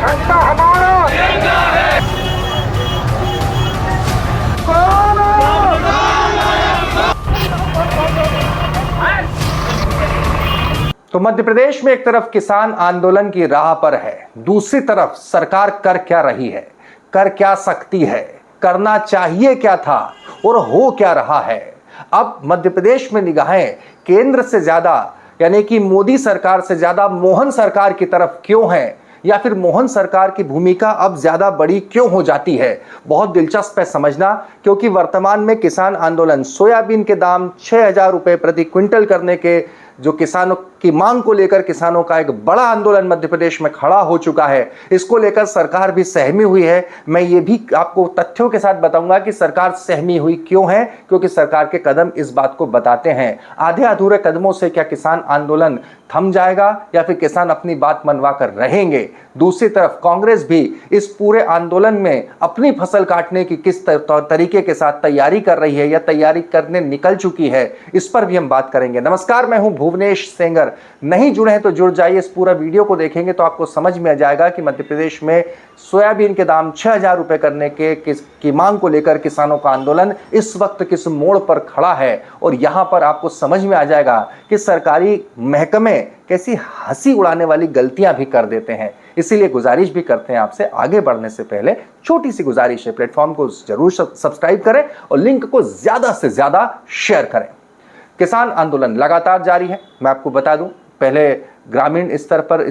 झंडा हमारा तो मध्य प्रदेश में एक तरफ किसान आंदोलन की राह पर है, दूसरी तरफ सरकार कर क्या रही है, कर क्या सकती है, करना चाहिए क्या था और हो क्या रहा है। अब मध्य प्रदेश में निगाहें केंद्र से ज्यादा यानी कि मोदी सरकार से ज्यादा मोहन सरकार की तरफ क्यों है, या फिर मोहन सरकार की भूमिका अब ज्यादा बड़ी क्यों हो जाती है। बहुत दिलचस्प है समझना, क्योंकि वर्तमान में किसान आंदोलन सोयाबीन के दाम 6,000 रुपए प्रति क्विंटल करने के जो किसानों की मांग को लेकर किसानों का एक बड़ा आंदोलन मध्य प्रदेश में खड़ा हो चुका है। इसको लेकर सरकार भी सहमी हुई है। मैं ये भी आपको तथ्यों के साथ बताऊंगा कि सरकार सहमी हुई क्यों है, क्योंकि सरकार के कदम इस बात को बताते हैं। आधे अधूरे कदमों से क्या किसान आंदोलन थम जाएगा या फिर किसान अपनी बात मनवा कर रहेंगे। दूसरी तरफ कांग्रेस भी इस पूरे आंदोलन में अपनी फसल काटने की किस तरीके के साथ तैयारी कर रही है या तैयारी करने निकल चुकी है, इस पर भी हम बात करेंगे। नमस्कार, मैं हूं भुवनेश सेंगर। नहीं जुड़े हैं तो जुड़ जाइए। इस पूरा वीडियो को देखेंगे तो आपको समझ में आ जाएगा कि मध्य प्रदेश में सोयाबीन के दाम 6,000 रुपए करने की मांग को लेकर किसानों का आंदोलन इस वक्त किस मोड़ पर खड़ा है। और यहां पर आपको समझ में आ जाएगा कि सरकारी महकमे कैसी हंसी उड़ाने वाली गलतियां भी कर देते हैं। इसीलिए गुजारिश भी करते हैं आपसे, आगे बढ़ने से पहले छोटी सी गुजारिश है, प्लेटफॉर्म को जरूर सब्सक्राइब करें और लिंक को ज्यादा से ज्यादा शेयर करें। किसान आंदोलन लगातार जारी है। मैं आपको बता दूं, पहले ग्रामीण स्तर पर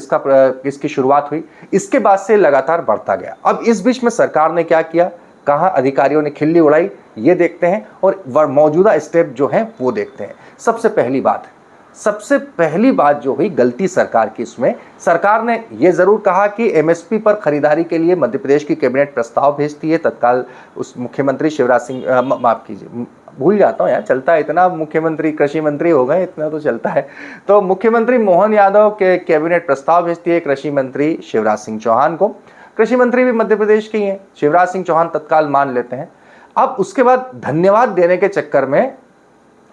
इसकी शुरुआत हुई, इसके बाद से लगातार बढ़ता गया। अब इस बीच में सरकार ने क्या किया, कहां अधिकारियों ने खिल्ली उड़ाई, ये देखते हैं और मौजूदा स्टेप जो है वो देखते हैं। सबसे पहली बात जो हुई गलती सरकार की, इसमें सरकार ने यह जरूर कहा कि एमएसपी पर खरीदारी के लिए मध्य प्रदेश की कैबिनेट प्रस्ताव भेजती है। तत्काल उस मुख्यमंत्री शिवराज सिंह, माफ कीजिए, भूल जाता हूं यार, चलता है इतना, मुख्यमंत्री कृषि मंत्री हो गए, इतना तो चलता है। तो मुख्यमंत्री मोहन यादव के कैबिनेट प्रस्ताव भेजती है कृषि मंत्री शिवराज सिंह चौहान को। कृषि मंत्री भी मध्य प्रदेश के ही हैं, शिवराज सिंह चौहान तत्काल मान लेते हैं। अब उसके बाद धन्यवाद देने के चक्कर में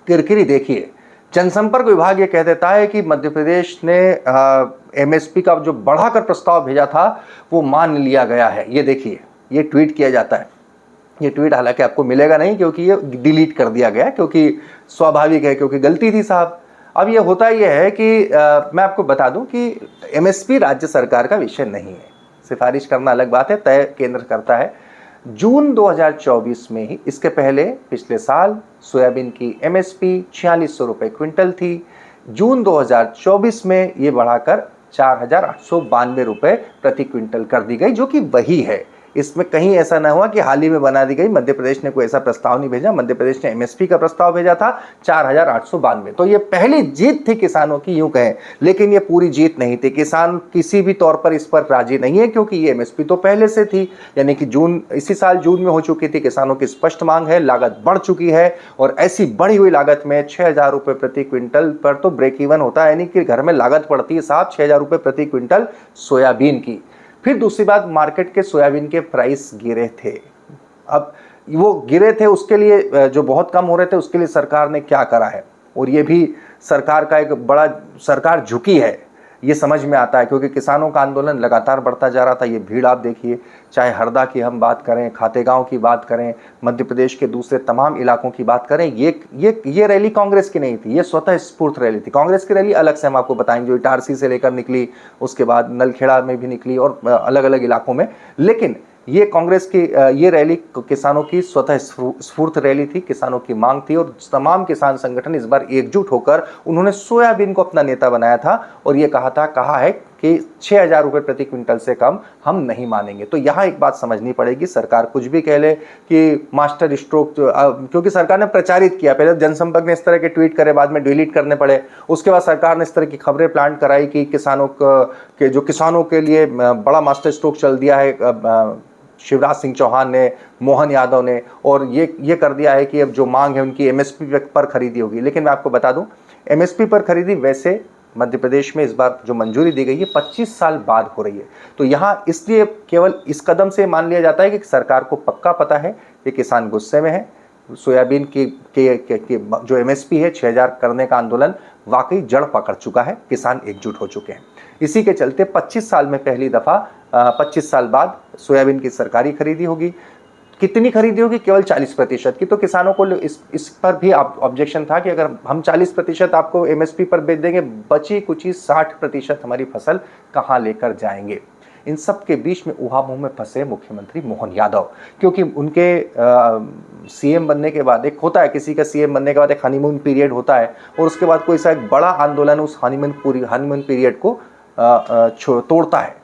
किरकिरी देखिए। जनसंपर्क विभाग ये कह देता है कि मध्य प्रदेश ने एमएसपी का जो बढ़ाकर प्रस्ताव भेजा था वो मान लिया गया है। ये देखिए, ये ट्वीट किया जाता है। ये ट्वीट हालांकि आपको मिलेगा नहीं क्योंकि ये डिलीट कर दिया गया, क्योंकि स्वाभाविक है, क्योंकि गलती थी साहब। अब ये होता ये है कि मैं आपको बता दूं कि एमएसपी राज्य सरकार का विषय नहीं है, सिफारिश करना अलग बात है, तय केंद्र करता है। जून 2024 में ही, इसके पहले पिछले साल सोयाबीन की एमएसपी 4600 रुपए क्विंटल थी। जून 2024 में ये बढ़ाकर 4,892 रुपए प्रति क्विंटल कर दी गई, जो कि वही है। इसमें कहीं ऐसा ना हुआ कि हाल ही में बना दी गई, मध्य प्रदेश ने कोई ऐसा प्रस्ताव नहीं भेजा। मध्य प्रदेश ने एमएसपी का प्रस्ताव भेजा था 4,892। तो ये पहली जीत थी किसानों की, यूं कहें, लेकिन ये पूरी जीत नहीं थी। किसान किसी भी तौर पर इस पर राजी नहीं है, क्योंकि ये एमएसपी तो पहले से थी, यानी कि इसी साल जून में हो चुकी थी। किसानों की स्पष्ट मांग है, लागत बढ़ चुकी है, और ऐसी बढ़ी हुई लागत में 6,000 रुपए प्रति क्विंटल पर तो ब्रेक इवन होता है, यानी कि घर में लागत पड़ती है साहब 6,000 रुपए प्रति क्विंटल सोयाबीन की। फिर दूसरी बात, मार्केट के सोयाबीन के प्राइस गिरे थे। अब वो गिरे थे, उसके लिए जो बहुत कम हो रहे थे, उसके लिए सरकार ने क्या करा है, और ये भी सरकार का एक बड़ा, सरकार झुकी है, ये समझ में आता है, क्योंकि किसानों का आंदोलन लगातार बढ़ता जा रहा था। ये भीड़ आप देखिए, चाहे हरदा की हम बात करें, खातेगांव की बात करें, मध्य प्रदेश के दूसरे तमाम इलाकों की बात करें, ये रैली कांग्रेस की नहीं थी, ये स्वतः स्फूर्त रैली थी। कांग्रेस की रैली अलग से हम आपको बताएंगे, जो इटारसी से लेकर निकली, उसके बाद नलखेड़ा में भी निकली और अलग अलग इलाकों में। लेकिन ये कांग्रेस की ये रैली किसानों की स्वतः स्फूर्त रैली थी, किसानों की मांग थी, और तमाम किसान संगठन इस बार एकजुट होकर उन्होंने सोयाबीन को अपना नेता बनाया था और ये कहा है कि 6,000 रुपए प्रति क्विंटल से कम हम नहीं मानेंगे। तो यहाँ एक बात समझनी पड़ेगी, सरकार कुछ भी कह ले कि मास्टर स्ट्रोक, क्योंकि सरकार ने प्रचारित किया, पहले जनसंपर्क ने इस तरह के ट्वीट करे, बाद में डिलीट करने पड़े, उसके बाद सरकार ने इस तरह की खबरें प्लांट कराई कि किसानों के लिए बड़ा मास्टर स्ट्रोक चल दिया है शिवराज सिंह चौहान ने, मोहन यादव ने, और ये कर दिया है कि अब जो मांग है उनकी एमएसपी पर खरीदी होगी। लेकिन मैं आपको बता दूं, एमएसपी पर खरीदी वैसे मध्य प्रदेश में इस बार जो मंजूरी दी गई है 25 साल बाद हो रही है। तो यहाँ इसलिए केवल इस कदम से मान लिया जाता है कि सरकार को पक्का पता है कि किसान गुस्से में है, सोयाबीन के जो एमएसपी है 6000 करने का आंदोलन वाकई जड़ पकड़ चुका है, किसान एकजुट हो चुके हैं। इसी के चलते 25 साल में पहली दफा 25 साल बाद सोयाबीन की सरकारी खरीदी होगी। कितनी खरीदी होगी? केवल 40% की। तो किसानों को इस पर भी ऑब्जेक्शन था कि अगर हम 40% आपको एमएसपी पर बेच देंगे, बची कुची 60% हमारी फसल कहाँ लेकर जाएंगे। इन सब के बीच में उहापोह में फंसे मुख्यमंत्री मोहन यादव, क्योंकि उनके सीएम बनने के बाद एक होता है, किसी का सीएम बनने के बाद एक हनीमून पीरियड होता है, और उसके बाद कोई सा एक बड़ा आंदोलन उस हनीमून पीरियड को तोड़ता है।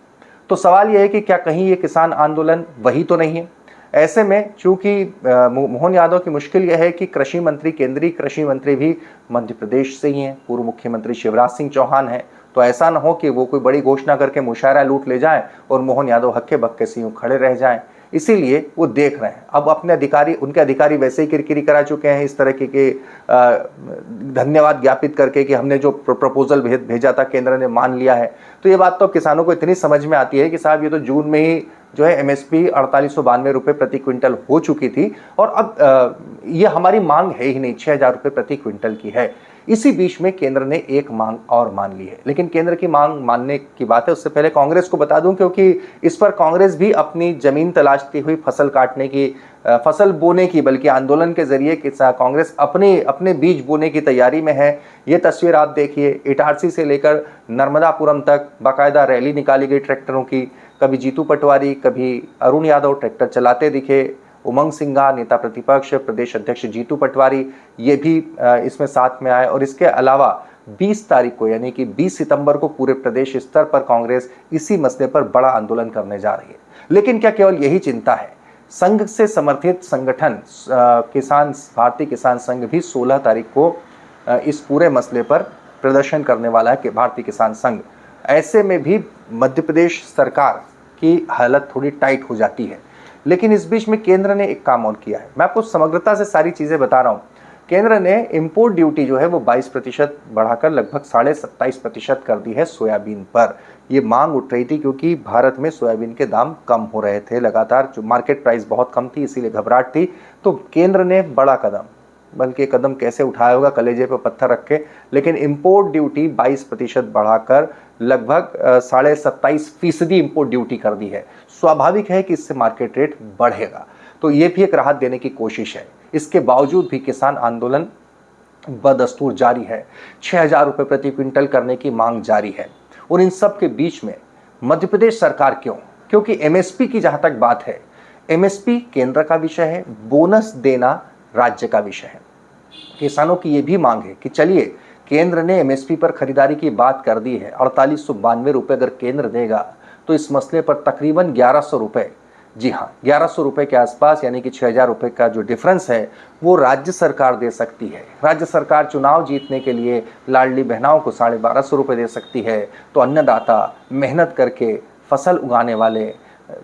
तो सवाल यह है कि क्या कहीं ये किसान आंदोलन वही तो नहीं है? ऐसे में चूंकि मोहन यादव की मुश्किल यह है कि कृषि मंत्री, केंद्रीय कृषि मंत्री भी मध्य प्रदेश से ही हैं, पूर्व मुख्यमंत्री शिवराज सिंह चौहान हैं। तो ऐसा ना हो कि वो कोई बड़ी घोषणा करके मुशायरा लूट ले जाएं और मोहन यादव हक्के बक्के से यूं खड़े रह जाएं। इसीलिए वो देख रहे हैं। अब अपने अधिकारी, उनके अधिकारी वैसे ही किरकिरी करा चुके हैं इस तरह के धन्यवाद ज्ञापित करके कि हमने जो प्रपोजल भेजा था केंद्र ने मान लिया है। तो ये बात तो किसानों को इतनी समझ में आती है कि साहब ये तो जून में ही जो है एमएसपी 4892 रुपये प्रति क्विंटल हो चुकी थी, और अब ये हमारी मांग है ही नहीं, 6000 रुपये प्रति क्विंटल की है। इसी बीच में केंद्र ने एक मांग और मान ली है। लेकिन केंद्र की मांग मानने की बात है, उससे पहले कांग्रेस को बता दूं, क्योंकि इस पर कांग्रेस भी अपनी जमीन तलाशती हुई फसल काटने की, फसल बोने की, बल्कि आंदोलन के जरिए कांग्रेस अपने बीज बोने की तैयारी में है। ये तस्वीर आप देखिए, इटारसी से लेकर नर्मदापुरम तक बाकायदा रैली निकाली गई ट्रैक्टरों की। कभी जीतू पटवारी, कभी अरुण यादव ट्रैक्टर चलाते दिखे। उमंग सिंघा, नेता प्रतिपक्ष, प्रदेश अध्यक्ष जीतू पटवारी, ये भी इसमें साथ में आए। और इसके अलावा 20 तारीख को, यानी कि 20 सितंबर को पूरे प्रदेश स्तर पर कांग्रेस इसी मसले पर बड़ा आंदोलन करने जा रही है। लेकिन क्या केवल यही चिंता है? संघ से समर्थित संगठन भारतीय किसान संघ भी 16 तारीख को इस पूरे मसले पर प्रदर्शन करने वाला है कि भारतीय किसान संघ। ऐसे में भी मध्य प्रदेश सरकार की हालत थोड़ी टाइट हो जाती है। लेकिन इस बीच में केंद्र ने एक काम और किया है। मैं आपको समग्रता से सारी चीज़ें बता रहा हूँ। केंद्र ने इंपोर्ट ड्यूटी जो है वो 22% बढ़ाकर लगभग 27.5% कर दी है सोयाबीन पर। ये मांग उठ रही थी क्योंकि भारत में सोयाबीन के दाम कम हो रहे थे लगातार, जो मार्केट प्राइस बहुत कम थी, इसीलिए घबराहट थी। तो केंद्र ने बड़ा कदम, बल्कि कदम कैसे उठाया होगा कलेजे पर पत्थर रख के, लेकिन इंपोर्ट ड्यूटी 22% बढ़ाकर लगभग 27.5% इंपोर्ट ड्यूटी कर दी है। स्वाभाविक है कि इससे मार्केट रेट बढ़ेगा, तो ये भी एक राहत देने की कोशिश है। इसके बावजूद भी किसान आंदोलन बदस्तूर जारी है। 6000 रुपये प्रति क्विंटल करने की मांग जारी है। और इन सब के बीच में मध्य प्रदेश सरकार क्यों? क्योंकि एमएसपी की जहां तक बात है, एमएसपी केंद्र का विषय है, बोनस देना राज्य का विषय है। किसानों की ये भी मांग है कि चलिए, केंद्र ने एमएसपी पर खरीदारी की बात कर दी है, 4892 रुपये अगर केंद्र देगा तो इस मसले पर तकरीबन 1100 रुपये, जी हाँ 1100 रुपये के आसपास, यानी कि 6000 रुपये का जो डिफरेंस है वो राज्य सरकार दे सकती है। राज्य सरकार चुनाव जीतने के लिए लाडली बहनाओं को 1250 रुपये दे सकती है। तो अन्नदाता, मेहनत करके फसल उगाने वाले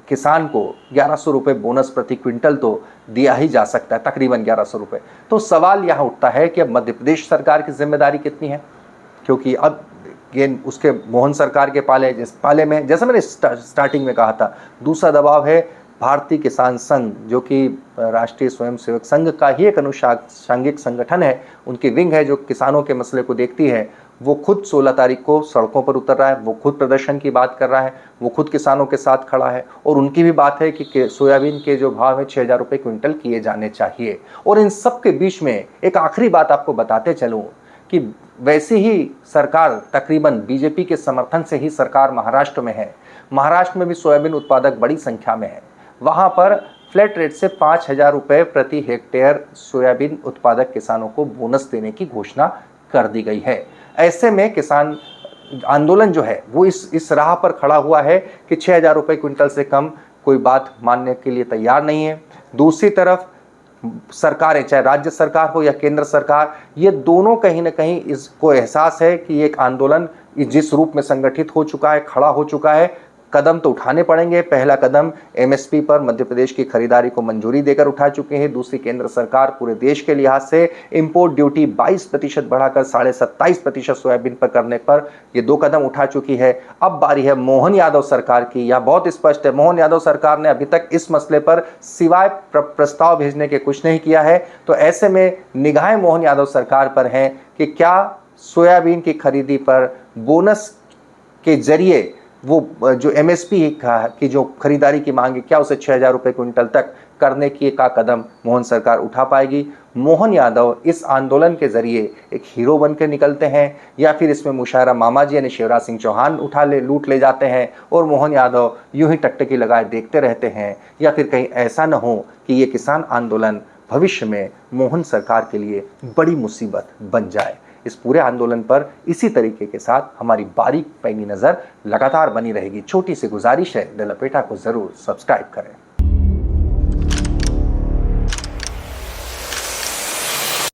किसान को 1100 रुपये बोनस प्रति क्विंटल तो दिया ही जा सकता है, तकरीबन 1100 रुपये। तो सवाल यहाँ उठता है कि अब मध्य प्रदेश सरकार की जिम्मेदारी कितनी है, क्योंकि अब ये उसके मोहन सरकार के पाले में, जैसा मैंने स्टार्टिंग में कहा था, दूसरा दबाव है भारतीय किसान संघ, जो कि राष्ट्रीय स्वयंसेवक संघ का ही एक अनुषांगिक संगठन है। उनकी विंग है जो किसानों के मसले को देखती है। वो खुद 16 तारीख को सड़कों पर उतर रहा है, वो खुद प्रदर्शन की बात कर रहा है, वो खुद किसानों के साथ खड़ा है। और उनकी भी बात है कि सोयाबीन के जो भाव है 6000 रुपये क्विंटल किए जाने चाहिए। और इन सब के बीच में एक आखिरी बात आपको बताते चलूँ कि वैसी ही सरकार, तकरीबन बीजेपी के समर्थन से ही सरकार महाराष्ट्र में है। महाराष्ट्र में भी सोयाबीन उत्पादक बड़ी संख्या में है। वहाँ पर फ्लैट रेट से 5000 रुपये प्रति हेक्टेयर सोयाबीन उत्पादक किसानों को बोनस देने की घोषणा कर दी गई है। ऐसे में किसान आंदोलन जो है वो इस राह पर खड़ा हुआ है कि 6000 रुपये क्विंटल से कम कोई बात मानने के लिए तैयार नहीं है। दूसरी तरफ सरकारें, चाहे राज्य सरकार हो या केंद्र सरकार, ये दोनों कहीं ना कहीं इसको एहसास है कि एक आंदोलन जिस रूप में संगठित हो चुका है, खड़ा हो चुका है, कदम तो उठाने पड़ेंगे। पहला कदम एमएसपी पर मध्य प्रदेश की खरीदारी को मंजूरी देकर उठा चुके हैं। दूसरी, केंद्र सरकार पूरे देश के लिहाज से इंपोर्ट ड्यूटी 22% बढ़ाकर 27.5% सोयाबीन पर करने पर ये 2 कदम उठा चुकी है। अब बारी है मोहन यादव सरकार की। यह बहुत स्पष्ट है, मोहन यादव सरकार ने अभी तक इस मसले पर सिवाय प्रस्ताव भेजने के कुछ नहीं किया है। तो ऐसे में निगाहें मोहन यादव सरकार पर हैं कि क्या सोयाबीन की खरीदी पर बोनस के जरिए वो जो एमएसपी की जो खरीदारी की मांग है, क्या उसे 6,000 रुपये क्विंटल तक करने की का कदम मोहन सरकार उठा पाएगी? मोहन यादव इस आंदोलन के जरिए एक हीरो बनकर निकलते हैं, या फिर इसमें मुशायरा मामाजी यानी शिवराज सिंह चौहान लूट ले जाते हैं और मोहन यादव यूं ही टकटकी लगाए देखते रहते हैं? या फिर कहीं ऐसा न हो कि ये किसान आंदोलन भविष्य में मोहन सरकार के लिए बड़ी मुसीबत बन जाए? इस पूरे आंदोलन पर इसी तरीके के साथ हमारी बारीक पैनी नज़र लगातार बनी रहेगी। छोटी सी गुजारिश है, द लपेटा को ज़रूर सब्सक्राइब करें।